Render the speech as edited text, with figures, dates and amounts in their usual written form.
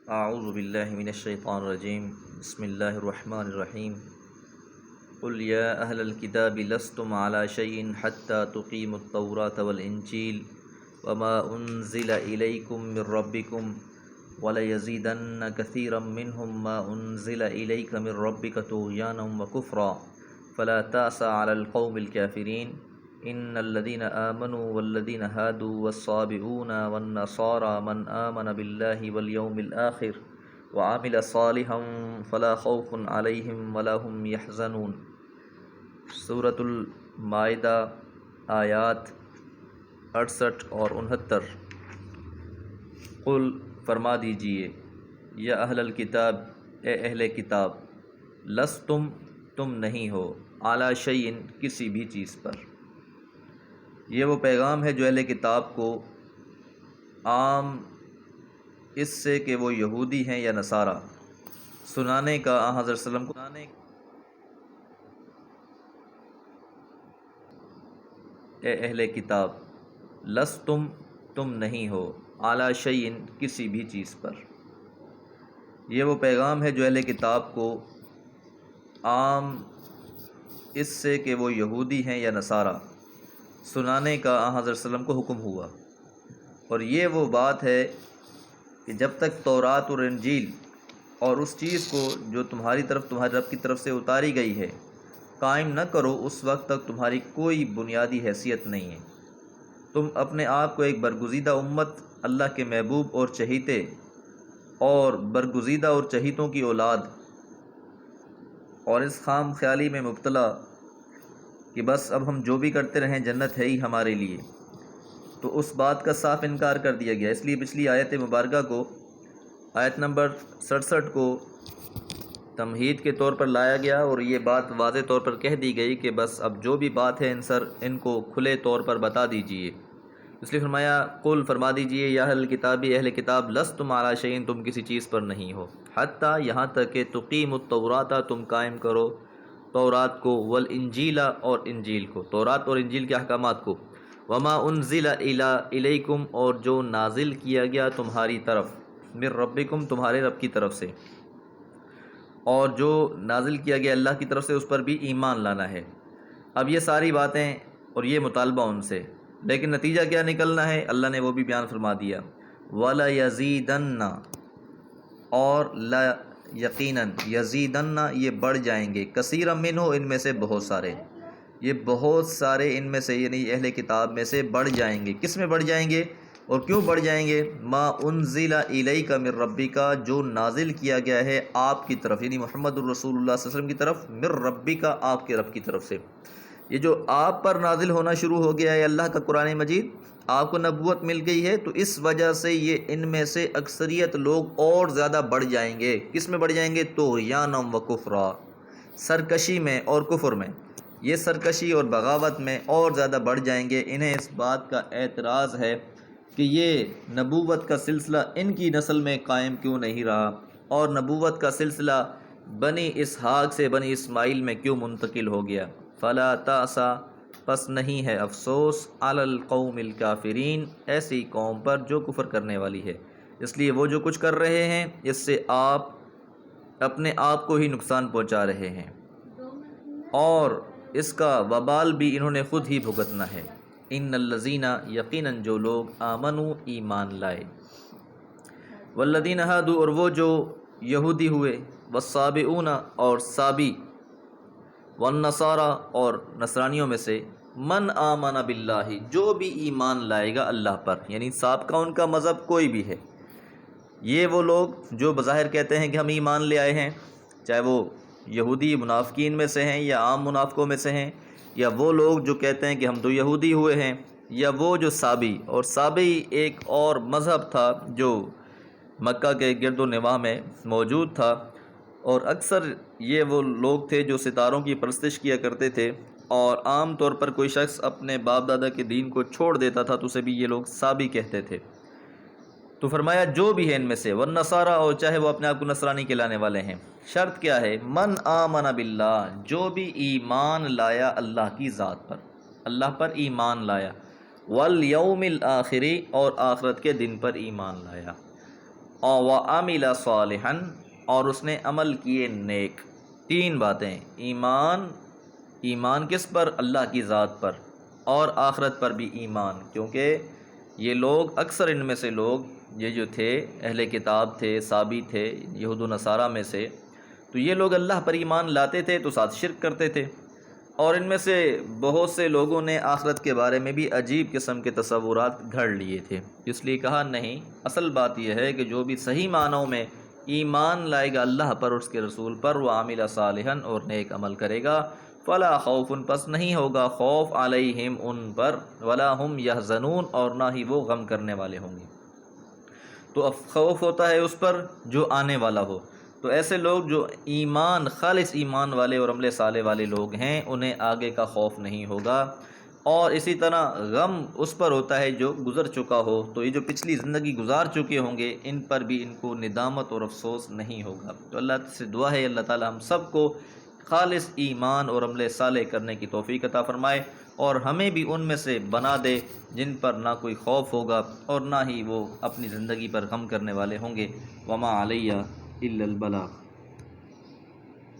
اعوذ باللہ من الشیطان الرجیم بسم اللہ الرحمن الرحیم قل یا اہل الکتاب لستم علی شیء حتی تقیموا التوراۃ والانجیل وما انزل الیکم من ربکم ولیزیدن کثیرا منہم ما انزل الیک من ربک طغیانا وکفرا فلا تأس علی القوم الکافرین ان الذين آمنوا والذين هادوا والصابئون والنصارى من آمن بالله واليوم الآخر وعمل صالحا فلا خوف عليهم ولا هم يحزنون۔ سورۃ المائدہ آیات 68 اور 69۔ قل فرما دیجئے، یا اہل الکتاب، اے اہل کتاب، لستم تم نہیں ہو، علی شیء کسی بھی چیز پر۔ یہ وہ پیغام ہے جو اہل کتاب کو عام اس سے کہ وہ یہودی ہیں یا نصارہ سنانے کا حضرت صلی اللہ علیہ وسلم کو۔ اے اہل کتاب، لستم تم نہیں ہو، علی شیء کسی بھی چیز پر۔ یہ وہ پیغام ہے جو اہل کتاب کو عام اس سے کہ وہ یہودی ہیں یا نصارہ سنانے کا حضرت صلی اللہ علیہ وسلم کو حکم ہوا، اور یہ وہ بات ہے کہ جب تک تورات اور انجیل اور اس چیز کو جو تمہاری طرف تمہارے رب کی طرف سے اتاری گئی ہے قائم نہ کرو، اس وقت تک تمہاری کوئی بنیادی حیثیت نہیں ہے۔ تم اپنے آپ کو ایک برگزیدہ امت، اللہ کے محبوب اور چہیتے اور برگزیدہ اور چہیتوں کی اولاد، اور اس خام خیالی میں مبتلا کہ بس اب ہم جو بھی کرتے رہیں جنت ہے ہی ہمارے لیے، تو اس بات کا صاف انکار کر دیا گیا۔ اس لیے پچھلی آیت مبارکہ کو، آیت نمبر 67 کو تمہید کے طور پر لایا گیا، اور یہ بات واضح طور پر کہہ دی گئی کہ بس اب جو بھی بات ہے ان کو کھلے طور پر بتا دیجئے۔ اس لیے فرمایا، قل فرما دیجئے، یا اہل کتابی، اہل کتاب، لستم علی شیء تم کسی چیز پر نہیں ہو، حتیٰ یہاں تک کہ تقیموا التوراۃ تم قائم کرو تورات کو، والانجیل اور انجیل کو، تورات اور انجیل کے احکامات کو، وما انزل الیکم اور جو نازل کیا گیا تمہاری طرف، من ربکم تمہارے رب کی طرف سے، اور جو نازل کیا گیا اللہ کی طرف سے اس پر بھی ایمان لانا ہے۔ اب یہ ساری باتیں اور یہ مطالبہ ان سے، لیکن نتیجہ کیا نکلنا ہے اللہ نے وہ بھی بیان فرما دیا۔ وَلَيَزِيدَنَّ اور لا یقیناً، یزیدن یہ بڑھ جائیں گے، کثیرا منہ ان میں سے بہت سارے، یہ بہت سارے ان میں سے یعنی اہل کتاب میں سے بڑھ جائیں گے۔ کس میں بڑھ جائیں گے اور کیوں بڑھ جائیں گے؟ ما انزل الیک من ربک، جو نازل کیا گیا ہے آپ کی طرف یعنی محمد الرسول اللہ صلی اللہ علیہ وسلم کی طرف، من ربک آپ کے رب کی طرف سے۔ یہ جو آپ پر نازل ہونا شروع ہو گیا ہے اللہ کا قرآن مجید، آپ کو نبوت مل گئی ہے، تو اس وجہ سے یہ ان میں سے اکثریت لوگ اور زیادہ بڑھ جائیں گے۔ کس میں بڑھ جائیں گے؟ طغیانا و کفرا، سرکشی میں اور کفر میں، یہ سرکشی اور بغاوت میں اور زیادہ بڑھ جائیں گے۔ انہیں اس بات کا اعتراض ہے کہ یہ نبوت کا سلسلہ ان کی نسل میں قائم کیوں نہیں رہا، اور نبوت کا سلسلہ بنی اسحاق سے بنی اسماعیل میں کیوں منتقل ہو گیا۔ فلا تأس پس نہیں ہے افسوس، علی القوم الکافرین ایسی قوم پر جو کفر کرنے والی ہے۔ اس لیے وہ جو کچھ کر رہے ہیں اس سے آپ اپنے آپ کو ہی نقصان پہنچا رہے ہیں، اور اس کا وبال بھی انہوں نے خود ہی بھگتنا ہے۔ ان الذین یقیناً جو لوگ آمنوا ایمان لائے، والذین ہادوا اور وہ جو یہودی ہوئے، والصابئون اور صابی، والنصارى اور نصرانیوں میں سے، من آمن باللہ جو بھی ایمان لائے گا اللہ پر، یعنی سابقہ ان کا مذہب کوئی بھی ہے۔ یہ وہ لوگ جو بظاہر کہتے ہیں کہ ہم ایمان لے آئے ہیں، چاہے وہ یہودی منافقین میں سے ہیں یا عام منافقوں میں سے ہیں، یا وہ لوگ جو کہتے ہیں کہ ہم تو یہودی ہوئے ہیں، یا وہ جو صابی، اور صابی ایک اور مذہب تھا جو مکہ کے گرد و نواح میں موجود تھا، اور اکثر یہ وہ لوگ تھے جو ستاروں کی پرستش کیا کرتے تھے، اور عام طور پر کوئی شخص اپنے باپ دادا کے دین کو چھوڑ دیتا تھا تو اسے بھی یہ لوگ صابی کہتے تھے۔ تو فرمایا جو بھی ہے ان میں سے، والنصارى اور چاہے وہ اپنے آپ کو نصرانی کہلانے والے ہیں، شرط کیا ہے؟ من آمن باللہ جو بھی ایمان لایا اللہ کی ذات پر، اللہ پر ایمان لایا، والیوم الآخر اور آخرت کے دن پر ایمان لایا، اور وعمل صالحا، اور اس نے عمل کیے نیک۔ تین باتیں، ایمان کس پر؟ اللہ کی ذات پر، اور آخرت پر بھی ایمان، کیونکہ یہ لوگ اکثر ان میں سے لوگ یہ جو تھے اہل کتاب تھے، صابی تھے یہود و نصارہ میں سے، تو یہ لوگ اللہ پر ایمان لاتے تھے تو ساتھ شرک کرتے تھے، اور ان میں سے بہت سے لوگوں نے آخرت کے بارے میں بھی عجیب قسم کے تصورات گھڑ لیے تھے۔ اس لیے کہا نہیں، اصل بات یہ ہے کہ جو بھی صحیح معنوں میں ایمان لائے گا اللہ پر اور اس کے رسول پر، وہ عامل صالحا اور نیک عمل کرے گا، فلا خوف، پس نہیں ہوگا خوف، علیہم ان پر، ولا ہم یحزنون، اور نہ ہی وہ غم کرنے والے ہوں گے۔ تو خوف ہوتا ہے اس پر جو آنے والا ہو، تو ایسے لوگ جو ایمان، خالص ایمان والے اور عمل صالح والے لوگ ہیں، انہیں آگے کا خوف نہیں ہوگا، اور اسی طرح غم اس پر ہوتا ہے جو گزر چکا ہو، تو یہ جو پچھلی زندگی گزار چکے ہوں گے ان پر بھی ان کو ندامت اور افسوس نہیں ہوگا۔ تو اللہ سے دعا ہے اللہ تعالی ہم سب کو خالص ایمان اور عمل صالح کرنے کی توفیق عطا فرمائے، اور ہمیں بھی ان میں سے بنا دے جن پر نہ کوئی خوف ہوگا اور نہ ہی وہ اپنی زندگی پر غم کرنے والے ہوں گے۔ وما علیہ الا البلاغ۔